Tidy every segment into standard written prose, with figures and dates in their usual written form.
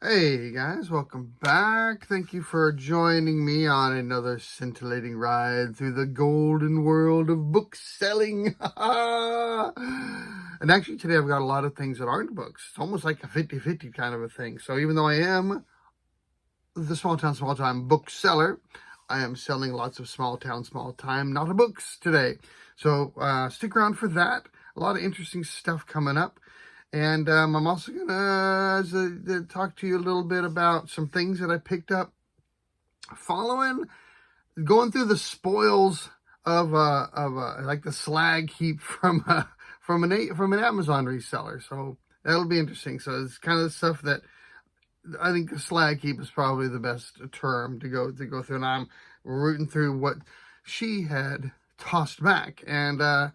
Hey guys, welcome back. Thank you for joining me on another scintillating ride through the golden world of book selling. And actually today I've got a lot of things that aren't books. It's almost like a 50-50 kind of a thing. So even though I am the small time bookseller, I am selling lots of small time, not books today. So stick around for that. A lot of interesting stuff coming up. And I'm also going to talk to you a little bit about some things that I picked up going through the spoils of like the slag heap from an Amazon reseller. So that'll be interesting. So it's kind of the stuff that I think the slag heap is probably the best term to go through. And I'm rooting through what she had tossed back. And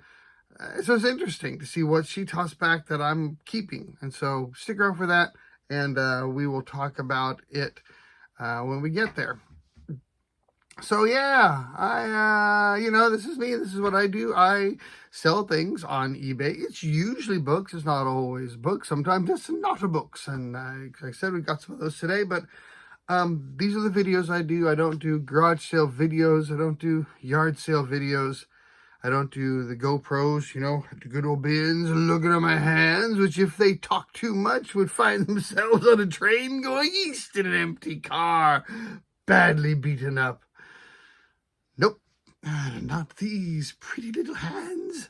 so it's interesting to see what she tossed back that I'm keeping. And so stick around for that, and we will talk about it when we get there. So yeah, this is me. This is what I do. I sell things on eBay. It's usually books. It's not always books. Sometimes it's not a books. And like I said, we got some of those today. But these are the videos I do. I don't do garage sale videos. I don't do yard sale videos. I don't do the GoPros, the Goodwill bins, looking at my hands, which if they talk too much would find themselves on a train going east in an empty car, badly beaten up. Nope, not these pretty little hands.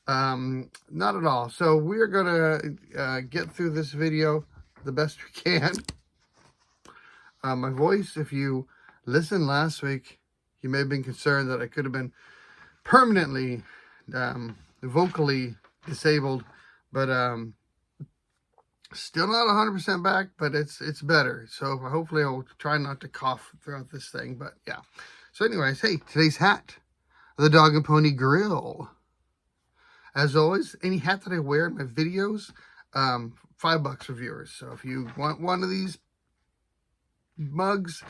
Not at all. So we're going to get through this video the best we can. My voice, if you listened last week, you may have been concerned that I could have been permanently vocally disabled, but still not 100% back, but it's better. So hopefully I'll try not to cough throughout this thing. But yeah, so anyways, hey, today's hat, the Dog and Pony Grill. As always, any hat that I wear in my videos, $5 for viewers. So if you want one of these mugs,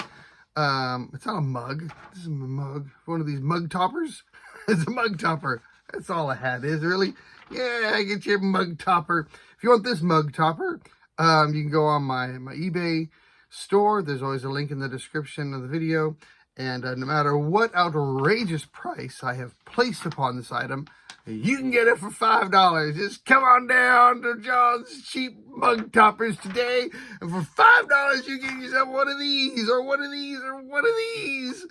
it's not a mug, this is a mug, one of these mug toppers. It's a mug topper. That's all a hat is, really. Yeah, get your mug topper. If you want this mug topper, you can go on my eBay store. There's always a link in the description of the video. And no matter what outrageous price I have placed upon this item, you can get it for $5. Just come on down to John's Cheap Mug Toppers today. And for $5, you get yourself one of these, or one of these, or one of these.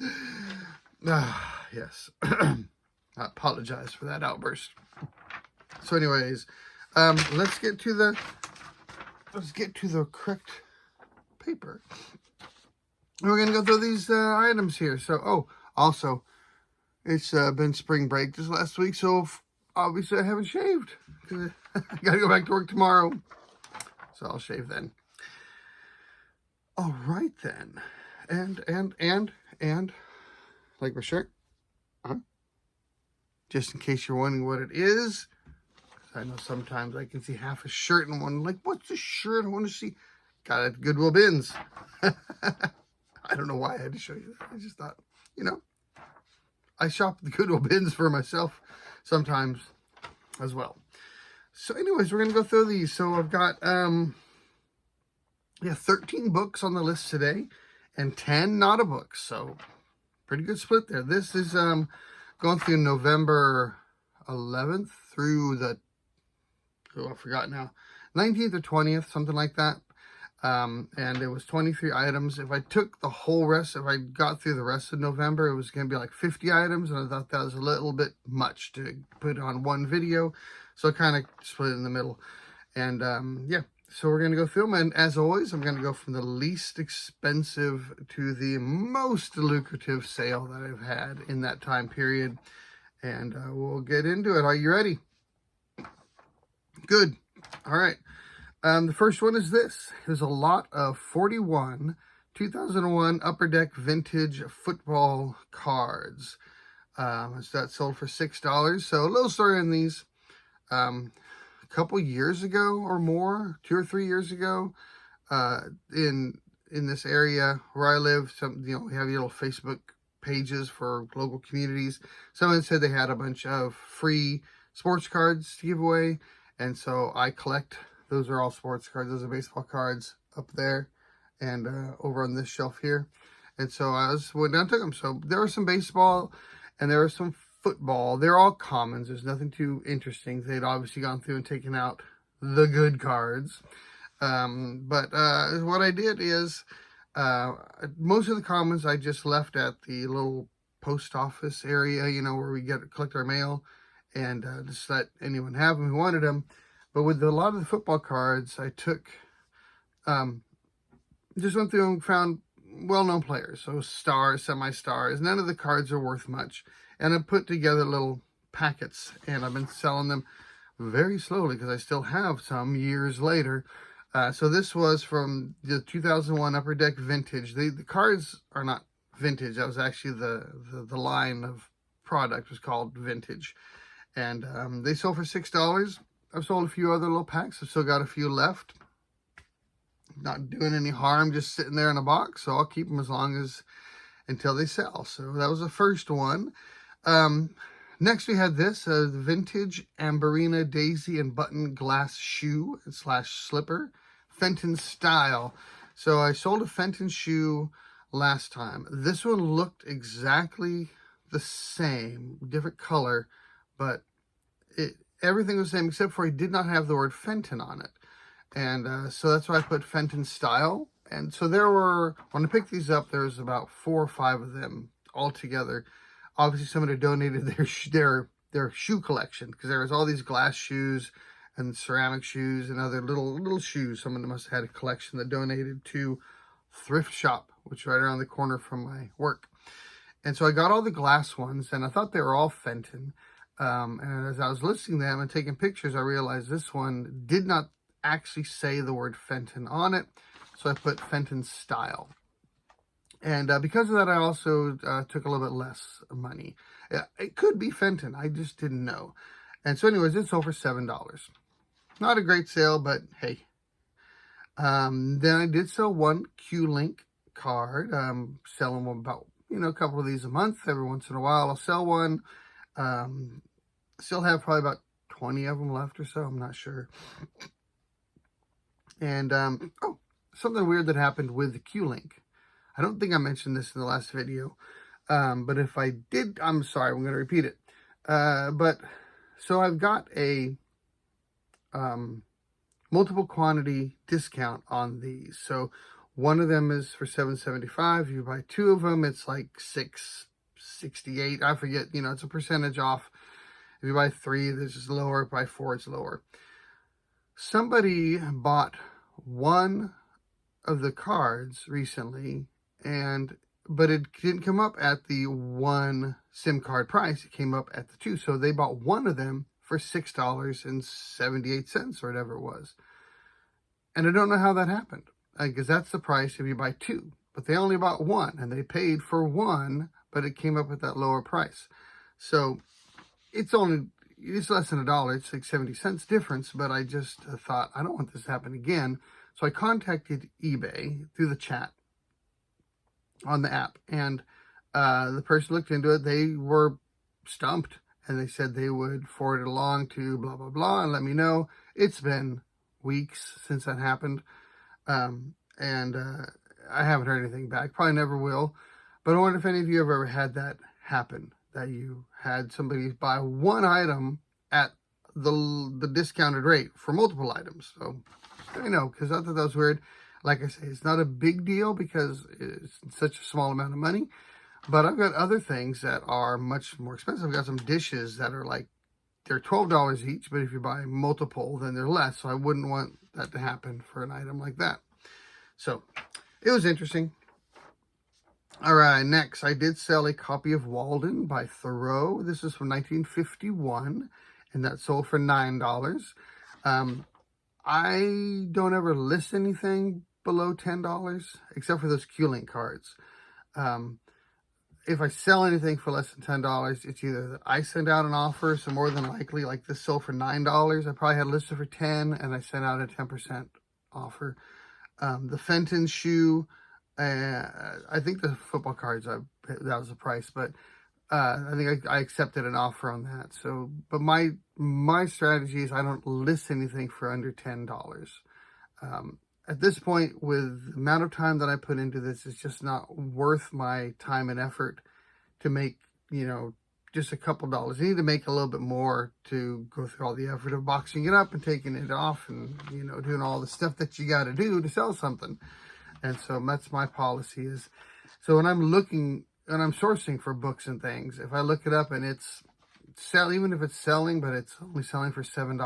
Yes. I apologize for that outburst. So anyways, let's get to the correct paper. We're going to go through these items here. So, also, it's been spring break this last week, so obviously I haven't shaved. I got to go back to work tomorrow. So I'll shave then. All right then. And, like my shirt. Just in case you're wondering what it is. I know sometimes I can see half a shirt and one like, what's the shirt? I want to see. Got it at Goodwill bins. I don't know why I had to show you that. I just thought, I shop at the Goodwill bins for myself sometimes as well. So anyways, we're going to go through these. So I've got 13 books on the list today and 10 not a books. So pretty good split there. This is going through November 11th through the, I forgot now, 19th or 20th, something like that. And it was 23 items. If I took the whole rest, if I got through the rest of November, it was going to be like 50 items. And I thought that was a little bit much to put on one video. So I kind of split it in the middle. And yeah, so we're going to go through them. And as always, I'm going to go from the least expensive to the most lucrative sale that I've had in that time period. And we'll get into it. Are you ready? Good. All right. The first one is this. There's a lot of 41 2001 Upper Deck vintage football cards. So that sold for $6. So a little story on these. A couple years ago or more, 2 or 3 years ago, in this area where I live, we have little Facebook pages for local communities. Someone said they had a bunch of free sports cards to give away, and so I collect. Those are all sports cards. Those are baseball cards up there. and over on this shelf here. And so I went down and took them. So there was some baseball and there was some football. They're all commons. There's nothing too interesting. They'd obviously gone through and taken out the good cards. But what I did is most of the commons I just left at the little post office area, you know, where we collect our mail, and just let anyone have them who wanted them. But with a lot of the football cards, I took, just went through and found well-known players, so stars, semi-stars. None of the cards are worth much, and I put together little packets, and I've been selling them very slowly because I still have some years later. So this was from the 2001 Upper Deck Vintage. The cards are not vintage. That was actually the line of product was called Vintage, and they sold for $6. I've sold a few other little packs. I've still got a few left. Not doing any harm, just sitting there in a box. So I'll keep them until they sell. So that was the first one. Next we had this, the vintage Amberina Daisy and Button Glass Shoe / Slipper, Fenton style. So I sold a Fenton shoe last time. This one looked exactly the same, different color, but everything was the same except for it did not have the word Fenton on it. And so that's why I put Fenton style. And so there were, when I picked these up, there was about 4 or 5 of them all together. Obviously, somebody donated their shoe collection, because there was all these glass shoes and ceramic shoes and other little shoes. Someone must have had a collection that donated to Thrift Shop, which is right around the corner from my work. And so I got all the glass ones, and I thought they were all Fenton. And as I was listing them and taking pictures, I realized this one did not actually say the word Fenton on it. So I put Fenton style. And because of that, I also took a little bit less money. It could be Fenton. I just didn't know. And so anyways, it sold for $7. Not a great sale, but hey. Then I did sell one Q-Link card. Selling about, a couple of these a month. Every once in a while, I'll sell one. Still have probably about 20 of them left or so. I'm not sure. And, something weird that happened with the Q-Link. I don't think I mentioned this in the last video, but if I did, I'm sorry, I'm going to repeat it. So I've got a multiple quantity discount on these. So one of them is for $7.75. If you buy 2 of them, it's like $6.68. I forget, it's a percentage off. If you buy 3, this is lower. If you buy 4, it's lower. Somebody bought one of the cards recently, but it didn't come up at the 1 SIM card price. It came up at the 2. So they bought one of them for $6.78 or whatever it was. And I don't know how that happened, because that's the price if you buy 2. But they only bought 1, and they paid for 1, but it came up at that lower price. So it's less than $1. It's like 70 cents difference, but I just thought, I don't want this to happen again. So I contacted eBay through the chat on the app, and the person looked into it. They were stumped, and they said they would forward it along to blah, blah, blah, and let me know. It's been weeks since that happened, and I haven't heard anything back. Probably never will, but I wonder if any of you have ever had that happen, that you had somebody buy one item at the discounted rate for multiple items. So let me know, because I thought that was weird. Like I say, it's not a big deal because it's such a small amount of money. But I've got other things that are much more expensive. I've got some dishes that are they're $12 each, but if you buy multiple, then they're less. So I wouldn't want that to happen for an item like that. So it was interesting. All right, next, I did sell a copy of Walden by Thoreau. This is from 1951, and that sold for $9. I don't ever list anything below $10, except for those Q-Link cards. If I sell anything for less than $10, it's either that I send out an offer, so more than likely, like this sold for $9. I probably had listed for $10, and I sent out a 10% offer. The Fenton shoe, I think the football cards, that was the price, but I think I accepted an offer on that. So, but my strategy is I don't list anything for under $10. at this point, with the amount of time that I put into this, it's just not worth my time and effort to make, just a couple dollars. You need to make a little bit more to go through all the effort of boxing it up and taking it off and, doing all the stuff that you got to do to sell something. And so that's my policy is, so when I'm sourcing for books and things, if I look it up and it's even if it's selling, but it's only selling for $7,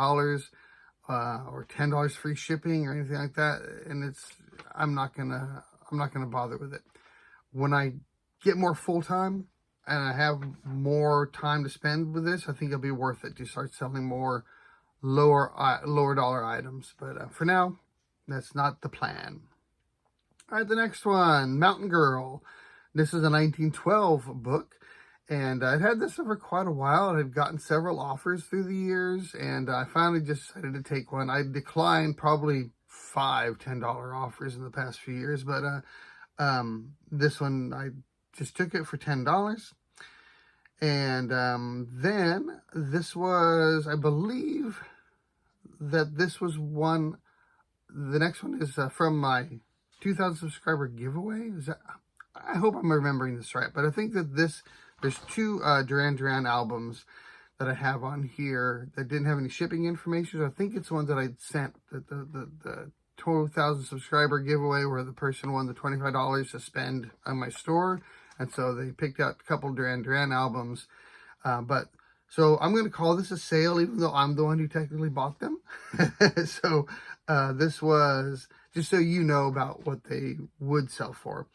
or $10 free shipping or anything like that, and I'm not gonna bother with it. When I get more full-time and I have more time to spend with this, I think it'll be worth it to start selling more lower dollar items. But for now, that's not the plan. All right, the next one, Mountain Girl. This is a 1912 book. And I've had this for quite a while. I've gotten several offers through the years, and I finally just decided to take one. I declined probably 5 $10 offers in the past few years, but this one, I just took it for $10. And then this was, I believe that this was one, the next one is from my 2,000 subscriber giveaway. I hope I'm remembering this right, but I think that there's 2 Duran Duran albums that I have on here that didn't have any shipping information. So I think it's the ones that I sent, the 2,000 subscriber giveaway where the person won the $25 to spend on my store. And so they picked out a couple Duran Duran albums. So I'm going to call this a sale, even though I'm the one who technically bought them. So this was, just so you know about what they would sell for.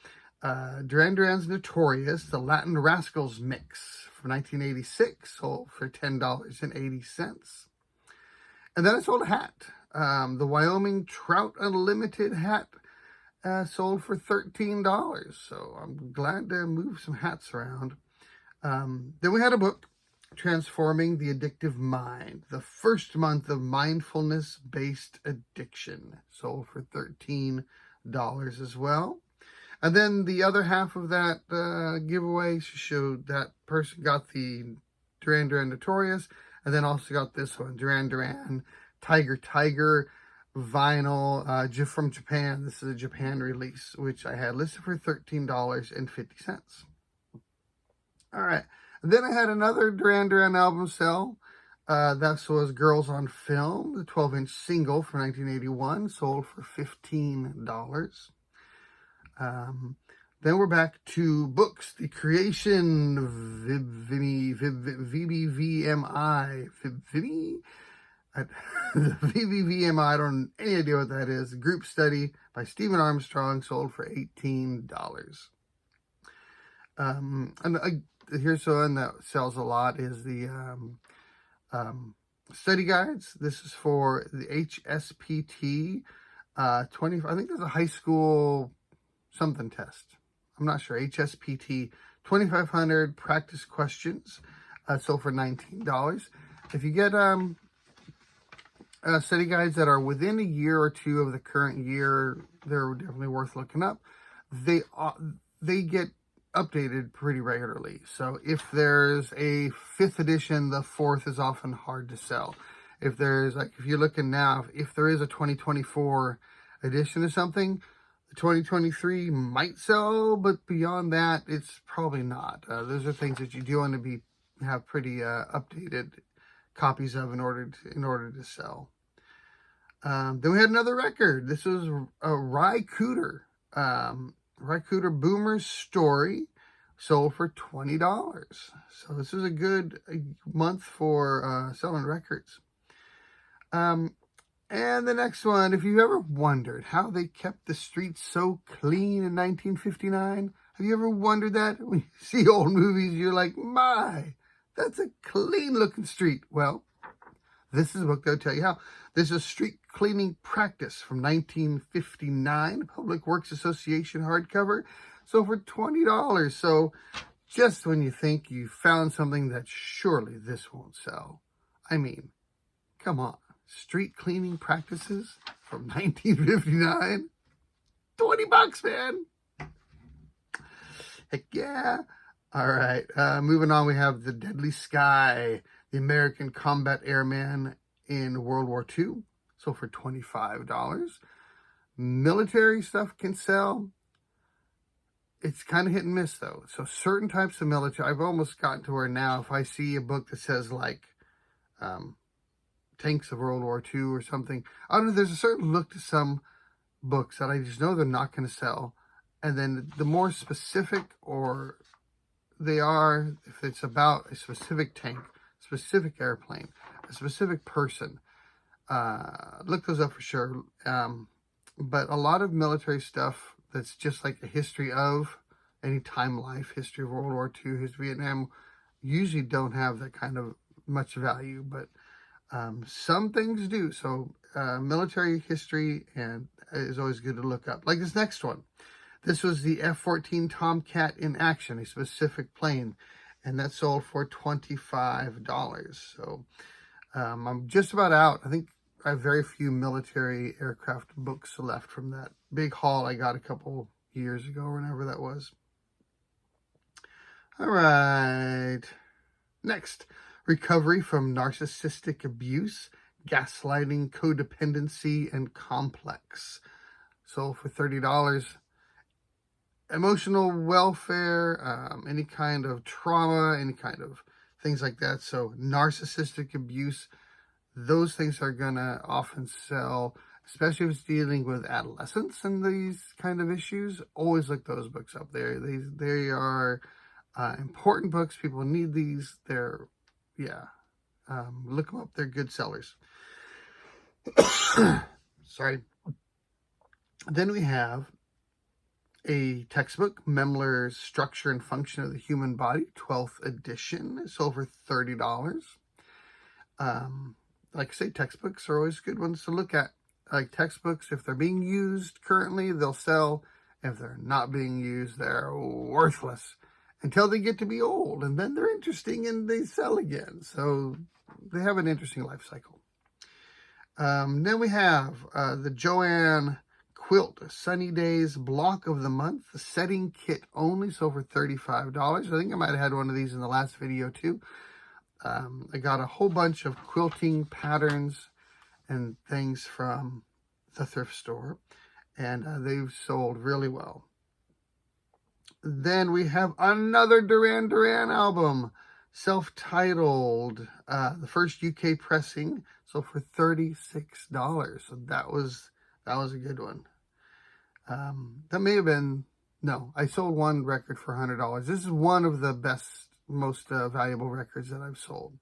Duran Duran's Notorious, the Latin Rascals mix from 1986, sold for $10.80. And then I sold a hat. The Wyoming Trout Unlimited hat sold for $13. So I'm glad to move some hats around. Then we had a book, Transforming the Addictive Mind, the first month of mindfulness-based addiction, sold for $13 as well. And then the other half of that giveaway showed that person got the Duran Duran Notorious, and then also got this one, Duran Duran Tiger vinyl from Japan. This is a Japan release, which I had listed for $13.50. All right. And then I had another Duran Duran album sell. That was Girls on Film, the 12-inch single from 1981, sold for $15. Then we're back to books. The Creation VBVMI. The VBVMI, I don't have any idea what that is. Group study by Stephen Armstrong, sold for $18. And here's one that sells a lot is the study guides. This is for the HSPT 20. I think there's a high school something test. I'm not sure. HSPT 2500 practice questions. Sold for $19. If you get study guides that are within a year or two of the current year, they're definitely worth looking up. They get updated pretty regularly. So if there's a 5th edition, the 4th is often hard to sell. If there's, like, if you're looking now, if there is a 2024 edition of something, the 2023 might sell, but beyond that, it's probably not. Those are things that you do want to have pretty updated copies of in order to sell. Then we had another record. This was a Ry Cooder Boomer's Story, sold for $20. So this is a good month for selling records. And the next one, if you've ever wondered how they kept the streets so clean in 1959, have you ever wondered that? When you see old movies, you're like, my, that's a clean looking street. Well, this is a book that'll tell you how. This is Street Cleaning Practice from 1959, Public Works Association hardcover. So for $20. So just when you think you found something that surely this won't sell. I mean, come on. Street Cleaning Practices from 1959. $20, man. Heck yeah. All right. Moving on, we have The Deadly Sky, the American Combat Airman in World War II. So for $25. Military stuff can sell. It's kind of hit and miss, though. So certain types of military, I've almost gotten to where now if I see a book that says like tanks of World War II or something, I don't know, there's a certain look to some books that I just know they're not going to sell. And then the more specific or they are, if it's about a specific tank, specific airplane, a specific person, look those up for sure. But a lot of military stuff that's just like a history of any time life, history of World War II, history of Vietnam, usually don't have that kind of much value, but some things do. So military history and is always good to look up. Like this next one. This was the F-14 Tomcat in action, a specific plane, and that sold for $25. So I'm just about out. I think I have very few military aircraft books left from that big haul I got a couple years ago, or whenever that was. All right. Next, recovery from narcissistic abuse, gaslighting, codependency, and complex. Sold for $30. Emotional welfare, any kind of trauma, any kind of things like that. So narcissistic abuse, those things are going to often sell, especially if it's dealing with adolescents and these kind of issues. Always look those books up there. They are important books. People need these. They're, look them up. They're good sellers. Sorry. Then we have a textbook, Memler's Structure and Function of the Human Body, 12th edition. It's over $30. Like I say, textbooks are always good ones to look at. Like textbooks, if they're being used currently, they'll sell. If they're not being used, they're worthless until they get to be old. And then they're interesting and they sell again. So they have an interesting life cycle. Then we have the Joanne Quilt Sunny Days Block of the Month, the setting kit only, so for $35. I think I might have had one of these in the last video too. I got a whole bunch of quilting patterns and things from the thrift store, and they've sold really well. Then we have another Duran Duran album, self-titled, the first UK pressing, so for $36. So that was a good one. That may have been, no, I sold one record for $100. This is one of the best, most valuable records that I've sold.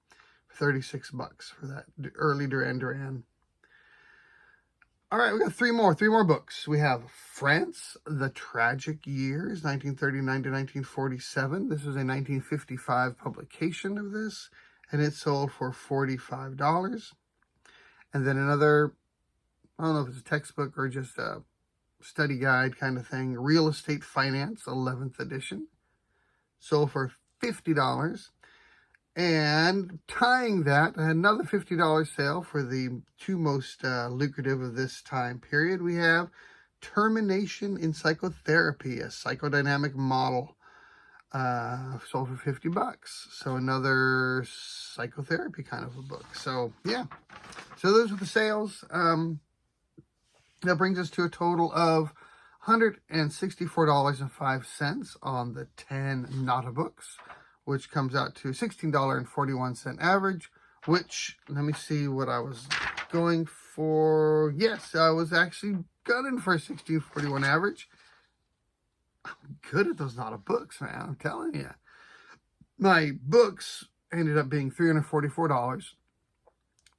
$36 for that early Duran Duran. All right, we got three more books. We have France, The Tragic Years, 1939 to 1947. This was a 1955 publication of this, and it sold for $45. And then another, I don't know if it's a textbook or just a study guide kind of thing, Real Estate Finance, 11th edition, sold for $50. And tying that, another $50 sale for the two most lucrative of this time period, we have Termination in Psychotherapy, a psychodynamic model, sold for $50. So another psychotherapy kind of a book. So yeah, so those are the sales. That brings us to a total of $164.05 on the 10 Nata books, which comes out to $16.41 average, which, let me see what I was going for. Yes, I was actually gunning for a $16.41 average. I'm good at those Nata books, man, I'm telling you. My books ended up being $344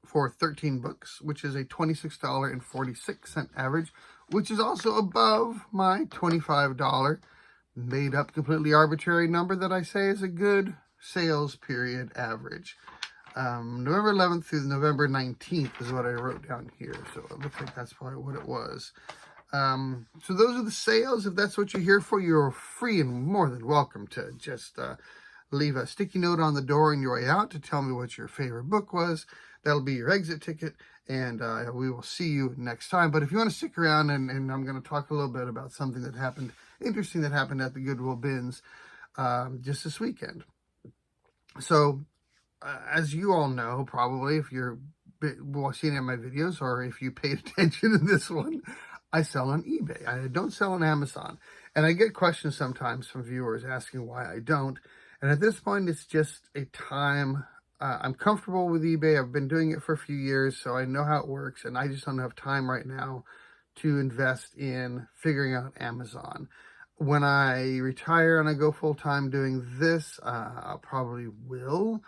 for 13 books, which is a $26.46 average, which is also above my $25 made up completely arbitrary number that I say is a good sales period average. November 11th through November 19th is what I wrote down here. So it looks like that's probably what it was. So those are the sales. If that's what you're here for, you're free and more than welcome to just leave a sticky note on the door on your way out to tell me what your favorite book was. That'll be your exit ticket, and we will see you next time. But if you want to stick around, and I'm going to talk a little bit about something that happened, interesting that happened at the Goodwill bins just this weekend. So, as you all know, probably, if you're seeing my videos or if you paid attention to this one, I sell on eBay. I don't sell on Amazon. And I get questions sometimes from viewers asking why I don't. And at this point, it's just a time. I'm comfortable with eBay. I've been doing it for a few years, so I know how it works. And I just don't have time right now to invest in figuring out Amazon. When I retire and I go full-time doing this, I probably will,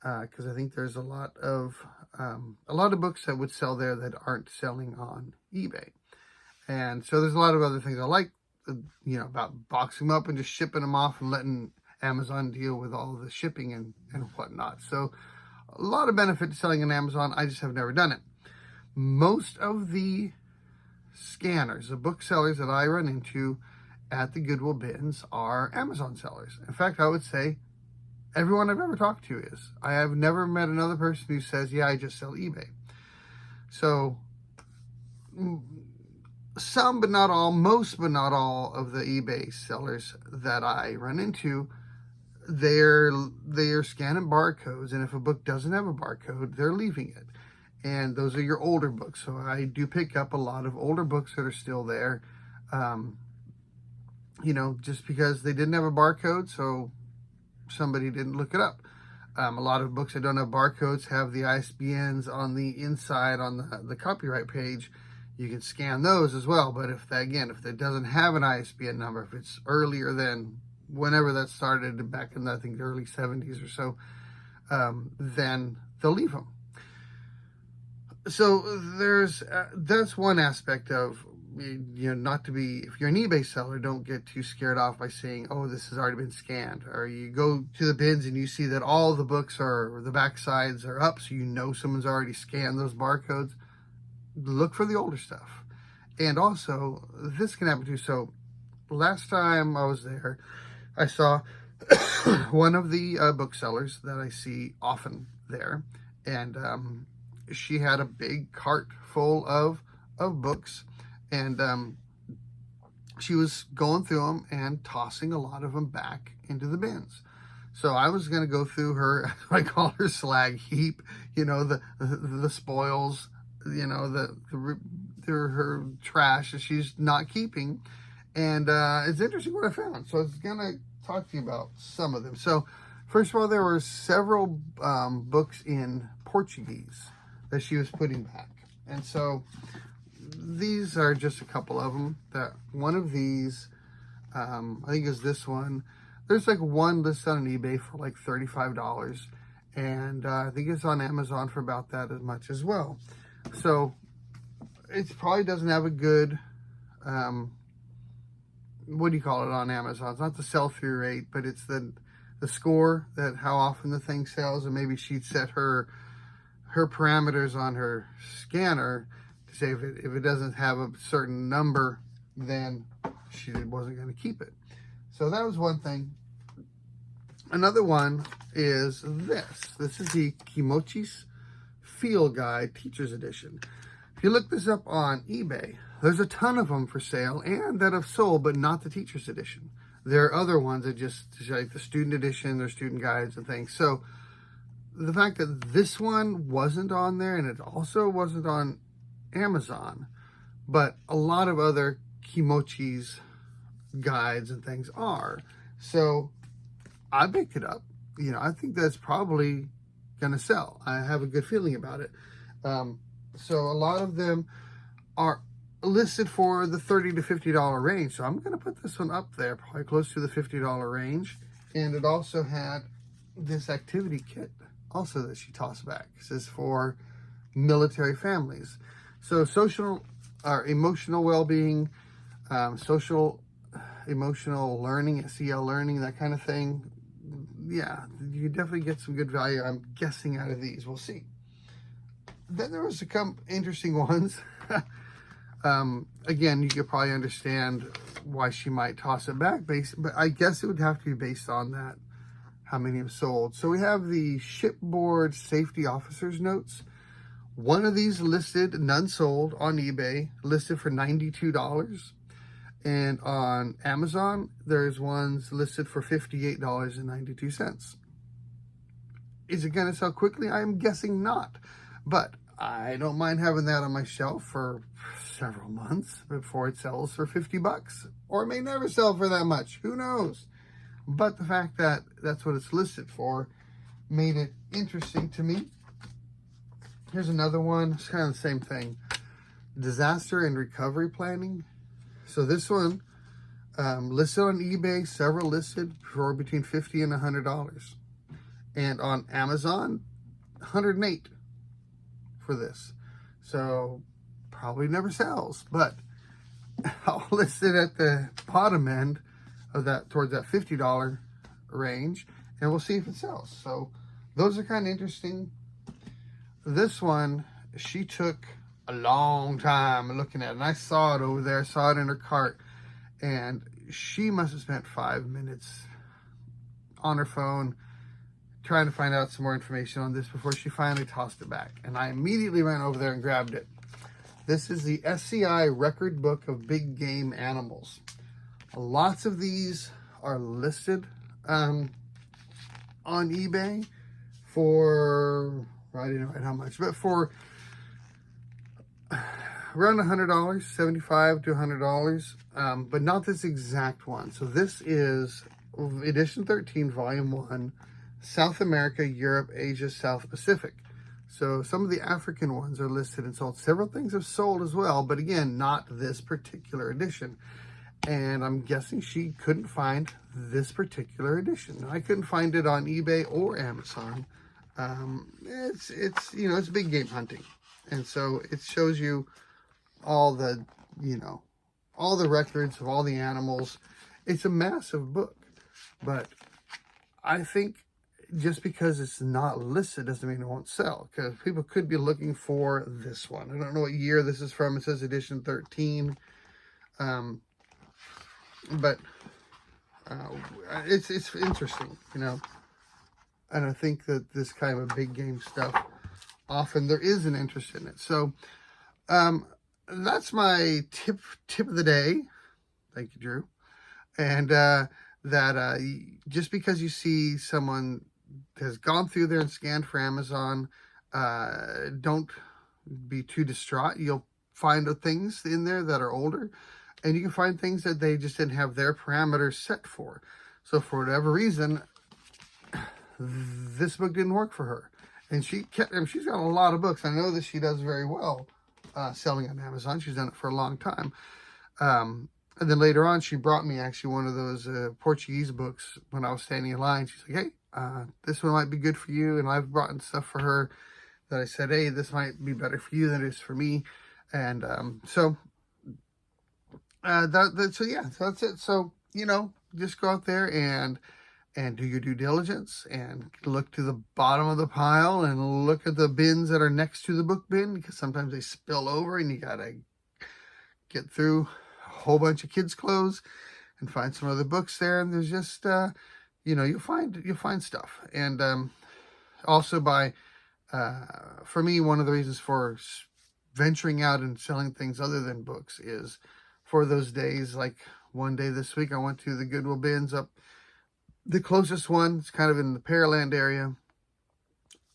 because I think there's a lot of books that would sell there that aren't selling on eBay. And so there's a lot of other things I like, about boxing them up and just shipping them off and letting Amazon deal with all the shipping and whatnot. So a lot of benefit to selling on Amazon. I just have never done it. Most of the scanners, the booksellers that I run into at the Goodwill bins are Amazon sellers. In fact, I would say everyone I've ever talked to is. I have never met another person who says, yeah, I just sell eBay. So some, but not all, most, but not all of the eBay sellers that I run into, they're scanning barcodes. And if a book doesn't have a barcode, they're leaving it. And those are your older books. So I do pick up a lot of older books that are still there, just because they didn't have a barcode, so somebody didn't look it up. A lot of books that don't have barcodes have the ISBNs on the inside on the copyright page. You can scan those as well. But if it doesn't have an ISBN number, if it's earlier than whenever that started, back in, I think, the early 70s or so, then they'll leave them. So that's one aspect of, not to be, if you're an eBay seller, don't get too scared off by saying, oh, this has already been scanned. Or you go to the bins and you see that all the books the back sides are up, so someone's already scanned those barcodes. Look for the older stuff. And also, this can happen too. So last time I was there, I saw one of the booksellers that I see often there, and she had a big cart full of books, and she was going through them and tossing a lot of them back into the bins. So I was going to go through her, I call her slag heap, the spoils, her trash that she's not keeping. And it's interesting what I found. So I was going to talk to you about some of them. So first of all, there were several books in Portuguese that she was putting back. And so these are just a couple of them. That one of these, I think is this one. There's like one listed on eBay for like $35. And I think it's on Amazon for about that as much as well. So it probably doesn't have a good, what do you call it on Amazon? It's not the sell-through rate, but it's the score, that how often the thing sells. And maybe she'd set her parameters on her scanner to say if it doesn't have a certain number, then she wasn't going to keep it. So that was one thing. Another one is this. This is the Kimochi's Field Guide Teacher's Edition. If you look this up on eBay, there's a ton of them for sale and that have sold, but not the Teacher's Edition. There are other ones that just like the student edition, their student guides and things. So the fact that this one wasn't on there, and it also wasn't on Amazon, but a lot of other Kimochi's guides and things are. So I picked it up. I think that's probably going to sell. I have a good feeling about it. So a lot of them are listed for the $30 to $50 range. So I'm going to put this one up there, probably close to the $50 range. And it also had this activity kit also that she tossed back. This is for military families. So social or emotional well-being, social emotional learning, SEL learning, that kind of thing. Yeah, you definitely get some good value, I'm guessing, out of these. We'll see. Then there was some interesting ones. Again, you could probably understand why she might toss it back, but I guess it would have to be based on that, how many have sold. So we have the shipboard safety officer's notes. One of these listed, none sold, on eBay, listed for $92. And on Amazon, there's ones listed for $58.92. Is it going to sell quickly? I'm guessing not. But I don't mind having that on my shelf for several months before it sells for 50 bucks. Or it may never sell for that much. Who knows? But the fact that that's what it's listed for made it interesting to me. Here's another one. It's kind of the same thing. Disaster and recovery planning. So this one, listed on eBay, several listed for between $50 and $100. And on Amazon, $108 for this. So probably never sells, but I'll list it at the bottom end of that, towards that $50 range, and we'll see if it sells. So those are kind of interesting. This one, she took a long time looking at it, and I saw it over there, saw it in her cart, and she must have spent 5 minutes on her phone trying to find out some more information on this before she finally tossed it back. And I immediately ran over there and grabbed it. This is the SCI Record Book of Big Game Animals. Lots of these are listed on eBay for, I didn't write how much, but for around $100, $75 to $100, but not this exact one. So this is edition 13, volume 1, South America, Europe, Asia, South Pacific. So some of the African ones are listed and sold. Several things have sold as well, but again, not this particular edition. And I'm guessing she couldn't find this particular edition. I couldn't find it on eBay or Amazon. It's you know, it's big game hunting. And so it shows you all the, you know, all the records of all the animals. It's a massive book, but I think just because it's not listed doesn't mean it won't sell, because people could be looking for this one. I don't know what year this is from. It says edition 13. But it's interesting, you know, and I think that this kind of a big game stuff, often there is an interest in it. So that's my tip of the day. Thank you, Drew. And just because you see someone has gone through there and scanned for Amazon, don't be too distraught. You'll find things in there that are older, and you can find things that they just didn't have their parameters set for. So for whatever reason, this book didn't work for her. And she's got a lot of books. I know that she does very well selling on Amazon. She's done it for a long time. And then later on, she brought me actually one of those Portuguese books when I was standing in line. She's like, hey, this one might be good for you. And I've brought in stuff for her that I said, hey, this might be better for you than it is for me. And so that's it. So, you know, just go out there and do your due diligence and look to the bottom of the pile and look at the bins that are next to the book bin, because sometimes they spill over and you gotta get through a whole bunch of kids' clothes and find some other books there. And there's just you know, you'll find stuff. And also for me, one of the reasons for venturing out and selling things other than books is for those days. Like one day this week, I went to the Goodwill bins up. The closest one, it's kind of in the Pearland area.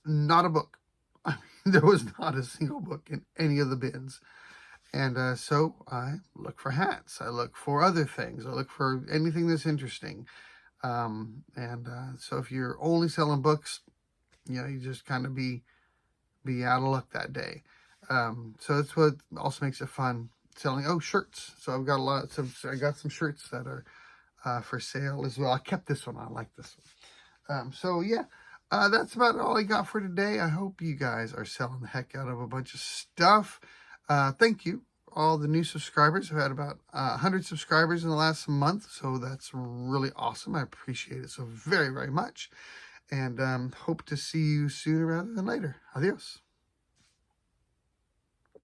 Not a book. I mean, there was not a single book in any of the bins. And so I look for hats. I look for other things. I look for anything that's interesting. So if you're only selling books, you know, you just kind of be out of luck that day. So that's what also makes it fun selling. Oh, shirts. So I've got I got some shirts that are for sale as well. I kept this one. I like this one. So yeah, that's about all I got for today. I hope you guys are selling the heck out of a bunch of stuff. Thank you, all the new subscribers. I've had about 100 subscribers in the last month, so that's really awesome. I appreciate it so very, very much. And hope to see you sooner rather than later. Adios.